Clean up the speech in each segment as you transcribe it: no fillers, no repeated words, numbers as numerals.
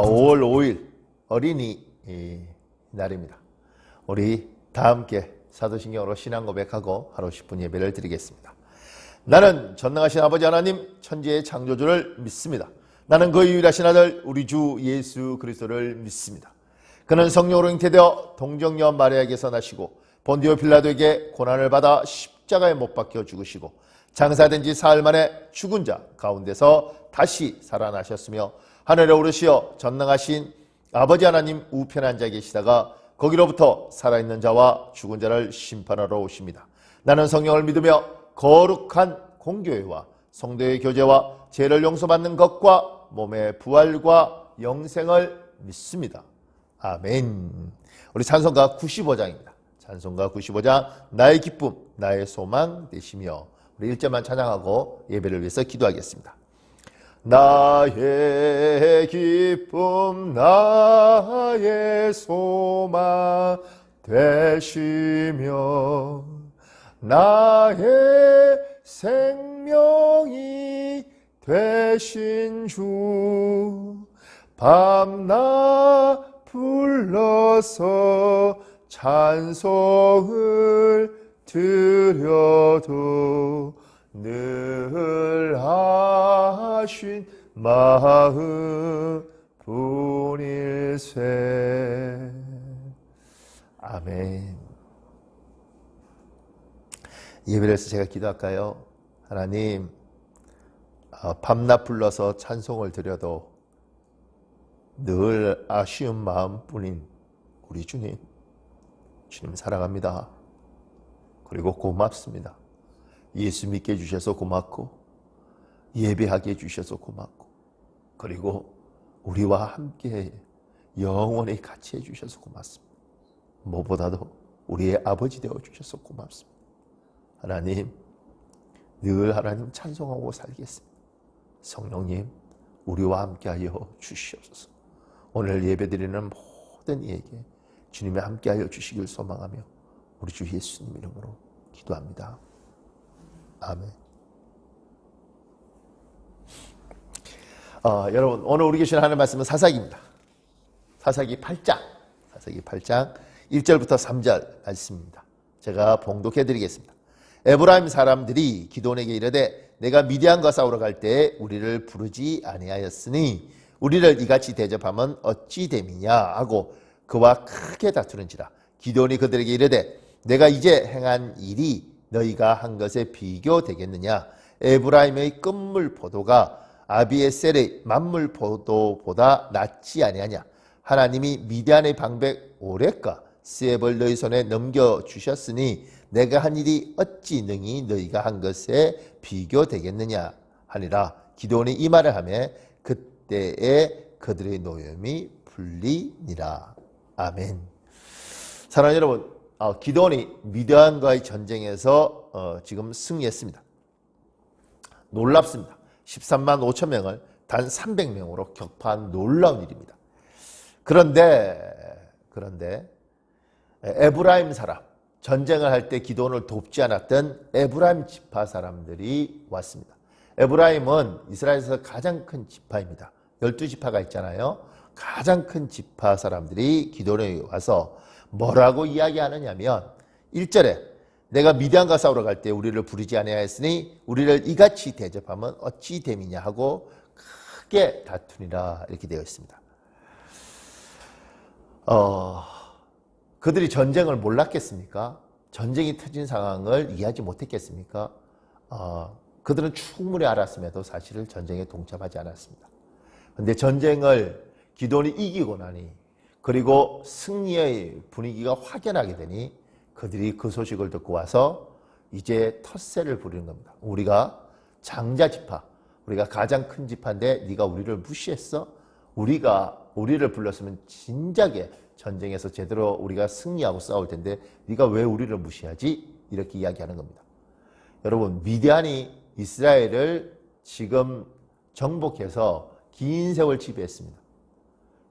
5월 5일 어린이 날입니다. 우리 다 함께 사도신경으로 신앙 고백하고 하루 10분 예배를 드리겠습니다. 나는 전능하신 아버지 하나님 천지의 창조주를 믿습니다. 나는 그 유일하신 아들 우리 주 예수 그리스도를 믿습니다. 그는 성령으로 잉태되어 동정녀 마리아에게서 나시고 본디오 빌라도에게 고난을 받아 십자가에 못 박혀 죽으시고 장사된 지 사흘 만에 죽은 자 가운데서 다시 살아나셨으며 하늘에 오르시어 전능하신 아버지 하나님 우편에 앉아 계시다가 거기로부터 살아있는 자와 죽은 자를 심판하러 오십니다. 나는 성령을 믿으며 거룩한 공교회와 성도의 교제와 죄를 용서받는 것과 몸의 부활과 영생을 믿습니다. 아멘. 우리 찬송가 95장입니다. 찬송가 95장 나의 기쁨 나의 소망 되시며 우리 1절만 찬양하고 예배를 위해서 기도하겠습니다. 나의 기쁨 나의 소망 되시며 나의 생명이 되신 주 밤낮 불러서 찬송을 드려도 늘 하신 마음 뿐일세. 아멘. 예배를 해서 제가 기도할까요? 하나님, 밤낮 불러서 찬송을 드려도 늘 아쉬운 마음뿐인 우리 주님 사랑합니다. 그리고 고맙습니다. 예수 믿게 해주셔서 고맙고 예배하게 해주셔서 고맙고 그리고 우리와 함께 영원히 같이 해주셔서 고맙습니다. 무엇보다도 우리의 아버지 되어주셔서 고맙습니다. 하나님, 늘 하나님 찬송하고 살겠습니다. 성령님, 우리와 함께하여 주시옵소서. 오늘 예배드리는 모든 이에게 주님이 함께하여 주시길 소망하며 우리 주 예수님 이름으로 기도합니다. 아멘. 여러분, 오늘 우리 계시는 하나님의 말씀은 사사기입니다. 사사기 8장 1절부터 3절 말씀입니다. 제가 봉독해 드리겠습니다. 에브라임 사람들이 기드온에게 이르되 내가 미디안과 싸우러 갈 때에 우리를 부르지 아니하였으니 우리를 이같이 대접하면 어찌 됨이냐 하고 그와 크게 다투는지라. 기드온이 그들에게 이르되 내가 이제 행한 일이 너희가 한 것에 비교되겠느냐. 에브라임의 끝물 포도가 아비에셀의 만물 포도보다 낫지 아니하냐. 하나님이 미디안의 방백 오랫과 스엡을 너희 손에 넘겨주셨으니 내가 한 일이 어찌 능히 너희가 한 것에 비교되겠느냐 하니라. 기드온이 이 말을 하며 그때에 그들의 노염이 풀리니라. 아멘. 사랑하는 여러분, 기드온이 미디안과의 전쟁에서 지금 승리했습니다. 놀랍습니다. 13만 5천 명을 단 300명으로 격파한 놀라운 일입니다. 그런데 에브라임 사람, 전쟁을 할 때 기드온을 돕지 않았던 에브라임 지파 사람들이 왔습니다. 에브라임은 이스라엘에서 가장 큰 지파입니다. 12지파가 있잖아요. 가장 큰 지파 사람들이 기드온에 와서 뭐라고 이야기하느냐면 1절에 내가 미디안과 싸우러 갈 때 우리를 부르지 아니하였으니 우리를 이같이 대접하면 어찌 됨이냐 하고 크게 다투니라 이렇게 되어 있습니다. 그들이 전쟁을 몰랐겠습니까? 전쟁이 터진 상황을 이해하지 못했겠습니까? 그들은 충분히 알았음에도 사실을 전쟁에 동참하지 않았습니다. 그런데 전쟁을 기드온이 이기고 나니 그리고 승리의 분위기가 확연하게 되니 그들이 그 소식을 듣고 와서 이제 텃세를 부리는 겁니다. 우리가 장자 지파, 우리가 가장 큰 지파인데 네가 우리를 무시했어? 우리를 불렀으면 진작에 전쟁에서 제대로 우리가 승리하고 싸울 텐데 네가 왜 우리를 무시하지? 이렇게 이야기하는 겁니다. 여러분, 미디안이 이스라엘을 지금 정복해서 긴 세월 지배했습니다.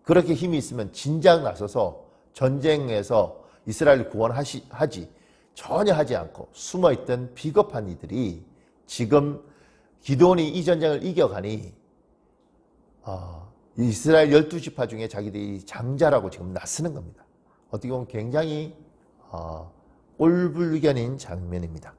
그렇게 힘이 있으면 진작 나서서 전쟁에서 이스라엘을 구원하지 전혀 하지 않고 숨어있던 비겁한 이들이 지금 기드온이 이 전쟁을 이겨가니 이스라엘 12지파 중에 자기들이 장자라고 지금 나서는 겁니다. 어떻게 보면 굉장히 꼴불견인 장면입니다.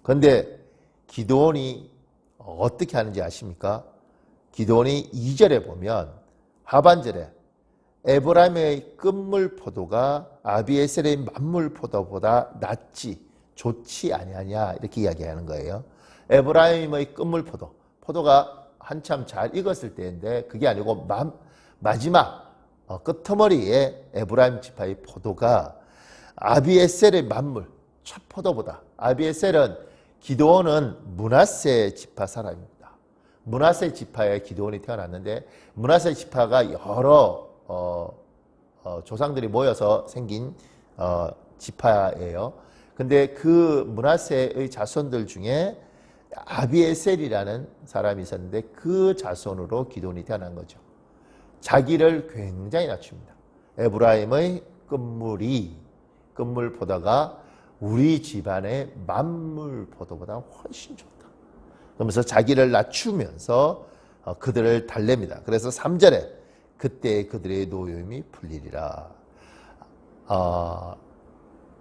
그런데 기드온이 어떻게 하는지 아십니까? 기드온이 2절에 보면 하반절에 에브라임의 끝물 포도가 아비에셀의 만물 포도보다 낫지 좋지 아니하냐 이렇게 이야기하는 거예요. 에브라임의 끝물 포도가 한참 잘 익었을 때인데 그게 아니고 마지막 끝머리에 에브라임 지파의 포도가 아비에셀의 만물 첫 포도보다, 아비에셀은 기드온은 므낫세 지파 사람입니다. 므낫세 지파에 기드온이 태어났는데 므낫세 지파가 여러 조상들이 모여서 생긴 지파예요. 근데 그 므낫세의 자손들 중에 아비에셀이라는 사람이 있었는데 그 자손으로 기드온이 태어난 거죠. 자기를 굉장히 낮춥니다. 에브라임의 끝물 포도가 우리 집안의 만물 포도보다 훨씬 좋다. 그러면서 자기를 낮추면서 그들을 달랩니다. 그래서 3절에 그때 그들의 노여움이 풀리리라.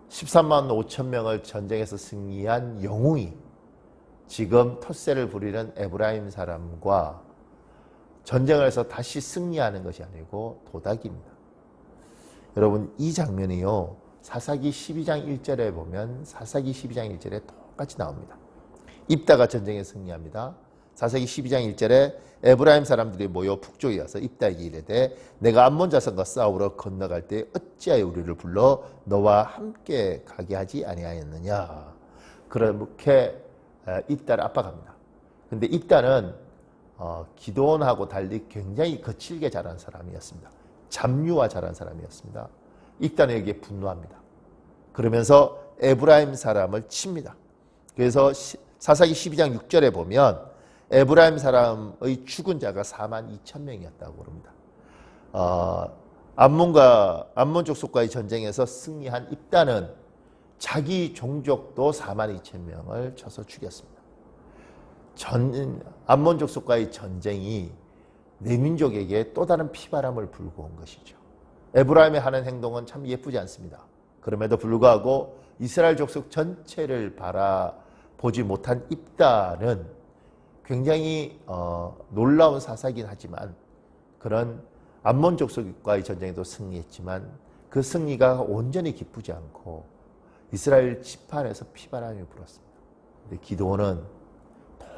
13만 5천 명을 전쟁에서 승리한 영웅이 지금 텃세를 부리는 에브라임 사람과 전쟁을 해서 다시 승리하는 것이 아니고 도닥입니다. 여러분 이 장면이요. 사사기 12장 1절에 보면 사사기 12장 1절에 똑같이 나옵니다. 입다가 전쟁에 승리합니다. 사사기 12장 1절에 에브라임 사람들이 모여 북쪽에 와서 입다에게 이르되 내가 암몬 자손과 싸우러 건너갈 때 어찌하여 우리를 불러 너와 함께 가게 하지 아니하였느냐. 그렇게 입다를 압박합니다. 근데 입다는 기드온하고 달리 굉장히 거칠게 자란 사람이었습니다. 잡류와 자란 사람이었습니다. 입다에게 분노합니다. 그러면서 에브라임 사람을 칩니다. 그래서 사사기 12장 6절에 보면 에브라임 사람의 죽은 자가 4만 2천 명이었다고 그럽니다. 암몬 족속과의 전쟁에서 승리한 입다는 자기 종족도 4만 2천 명을 쳐서 죽였습니다. 암몬 족속과의 전쟁이 내 민족에게 또 다른 피바람을 불고 온 것이죠. 에브라임이 하는 행동은 참 예쁘지 않습니다. 그럼에도 불구하고 이스라엘 족속 전체를 바라보지 못한 입다는 굉장히 놀라운 사사이긴 하지만 그런 암몬 족속과의 전쟁에도 승리했지만 그 승리가 온전히 기쁘지 않고 이스라엘 지판에서 피바람이 불었습니다. 근데 기드온은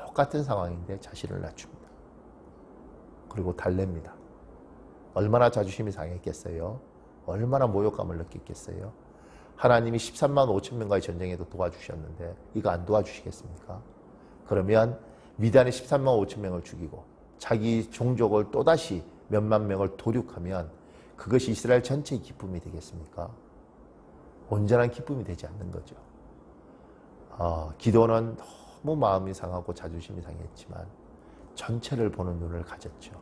똑같은 상황인데 자신을 낮춥니다. 그리고 달랩니다. 얼마나 자존심이 상했겠어요? 얼마나 모욕감을 느꼈겠어요? 하나님이 13만 5천 명과의 전쟁에도 도와주셨는데 이거 안 도와주시겠습니까? 그러면 미단의 13만 5천 명을 죽이고 자기 종족을 또다시 몇만 명을 도륙하면 그것이 이스라엘 전체의 기쁨이 되겠습니까? 온전한 기쁨이 되지 않는 거죠. 기드온은 너무 마음이 상하고 자존심이 상했지만 전체를 보는 눈을 가졌죠.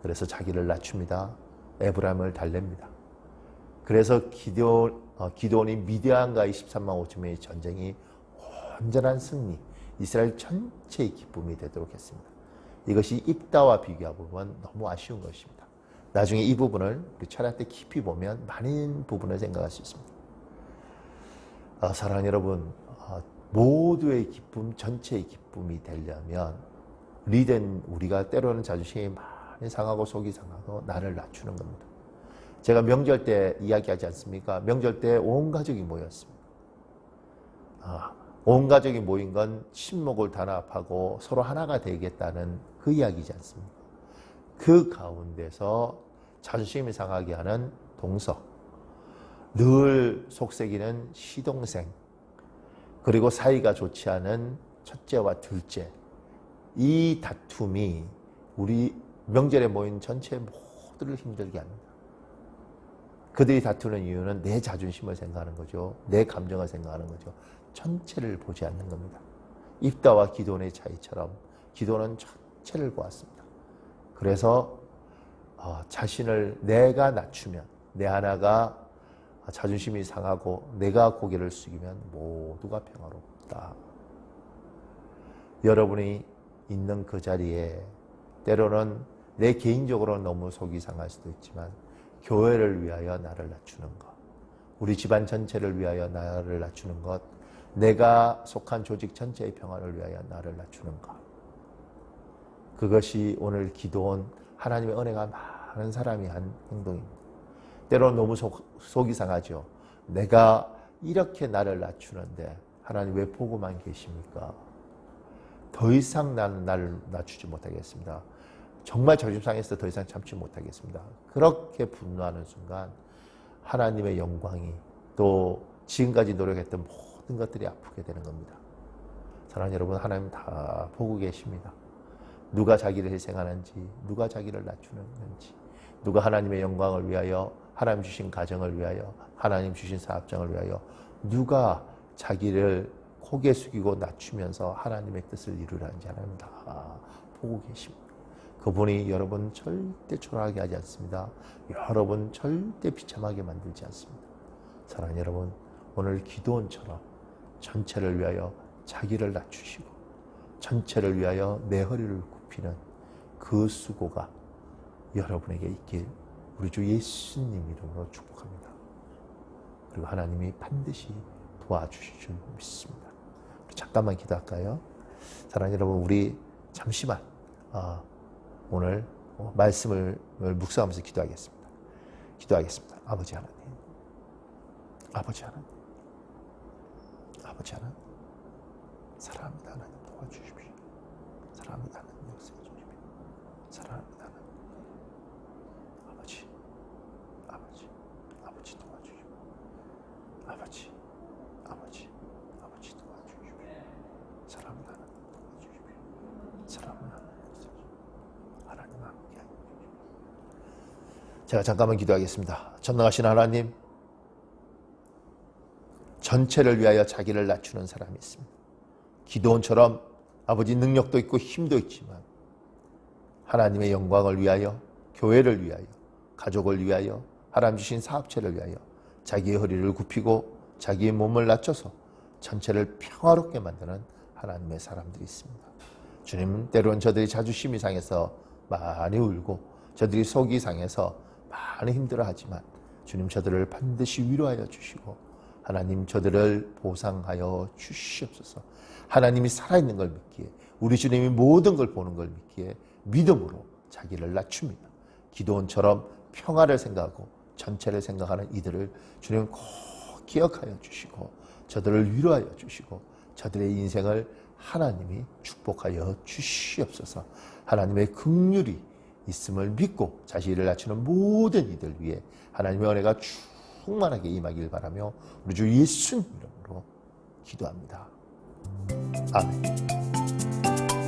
그래서 자기를 낮춥니다. 에브라임을 달랩니다. 그래서 기드온이 미디안과의 13만 5천 명의 전쟁이 온전한 승리, 이스라엘 전체의 기쁨이 되도록 했습니다. 이것이 입다와 비교해보면 너무 아쉬운 것입니다. 나중에 이 부분을 우리 철학 때 깊이 보면 많은 부분을 생각할 수 있습니다. 사랑하는 여러분, 모두의 기쁨, 전체의 기쁨이 되려면 리된 우리가 때로는 자존심이 많이 상하고 속이 상하고 나를 낮추는 겁니다. 제가 명절 때 이야기하지 않습니까? 명절 때 온 가족이 모였습니다. 온 가족이 모인 건 친목을 단합하고 서로 하나가 되겠다는 그 이야기지 않습니까? 그 가운데서 자존심이 상하게 하는 동서, 늘 속삭이는 시동생, 그리고 사이가 좋지 않은 첫째와 둘째, 이 다툼이 우리 명절에 모인 전체 모두를 힘들게 합니다. 그들이 다투는 이유는 내 자존심을 생각하는 거죠. 내 감정을 생각하는 거죠. 전체를 보지 않는 겁니다. 입다와 기드온의 차이처럼 기드온은 전체를 보았습니다. 그래서 자신을 내가 낮추면 내 하나가 자존심이 상하고 내가 고개를 숙이면 모두가 평화롭다. 여러분이 있는 그 자리에 때로는 내 개인적으로 너무 속이 상할 수도 있지만 교회를 위하여 나를 낮추는 것, 우리 집안 전체를 위하여 나를 낮추는 것, 내가 속한 조직 전체의 평화를 위하여 나를 낮추는 것, 그것이 오늘 기도원 하나님의 은혜가 많은 사람이 한 행동입니다. 때로는 너무 속이 상하죠. 내가 이렇게 나를 낮추는데 하나님 왜 보고만 계십니까? 더 이상 나는 나를 낮추지 못하겠습니다. 정말 자존심 상해서 더 이상 참지 못하겠습니다. 그렇게 분노하는 순간 하나님의 영광이 또 지금까지 노력했던 모든 것들이 아프게 되는 겁니다. 사랑하는 여러분, 하나님 다 보고 계십니다. 누가 자기를 희생하는지, 누가 자기를 낮추는지, 누가 하나님의 영광을 위하여, 하나님 주신 가정을 위하여, 하나님 주신 사업장을 위하여 누가 자기를 고개 숙이고 낮추면서 하나님의 뜻을 이루라는지 하나님 다 보고 계십니다. 그분이 여러분 절대 초라하게 하지 않습니다. 여러분 절대 비참하게 만들지 않습니다. 사랑하는 여러분, 오늘 기도원처럼 전체를 위하여 자기를 낮추시고 전체를 위하여 내 허리를 굽히는 그 수고가 여러분에게 있길 우리 주 예수님 이름으로 축복합니다. 그리고 하나님이 반드시 도와주실 줄 믿습니다. 잠깐만 기도할까요? 사랑하는 여러분, 우리 잠시만 오늘 말씀을 묵상하면서 기도하겠습니다. 기도하겠습니다. 아버지 하나님, 아버지 하나님, 아버지 하나님, 사랑합니다. 하나님 도와주십시오. 사랑합니다. 하나님 역사해 주십시오. 사랑합니다. 하나님, 아버지, 아버지, 아버지 도와주십시오. 아버지, 아버지, 아버지 도와주십시오. 사랑합니다. 하나님 도와주십시오. 사랑합니다. 하나님 함께 하십시오. 제가 잠깐만 기도하겠습니다. 전능하신 하나님, 전체를 위하여 자기를 낮추는 사람이 있습니다. 기도원처럼 아버지 능력도 있고 힘도 있지만 하나님의 영광을 위하여, 교회를 위하여, 가족을 위하여, 하나님 주신 사업체를 위하여 자기의 허리를 굽히고 자기의 몸을 낮춰서 전체를 평화롭게 만드는 하나님의 사람들이 있습니다. 주님, 때로는 저들이 자존심이 상해서 많이 울고 저들이 속이 상해서 많이 힘들어하지만 주님, 저들을 반드시 위로하여 주시고 하나님, 저들을 보상하여 주시옵소서. 하나님이 살아있는 걸 믿기에, 우리 주님이 모든 걸 보는 걸 믿기에 믿음으로 자기를 낮춥니다. 기도원처럼 평화를 생각하고 전체를 생각하는 이들을 주님 꼭 기억하여 주시고 저들을 위로하여 주시고 저들의 인생을 하나님이 축복하여 주시옵소서. 하나님의 긍휼이 있음을 믿고 자신을 낮추는 모든 이들 위해 하나님의 은혜가 충만하게 임하길 바라며 우리 주 예수님 이름으로 기도합니다. 아멘.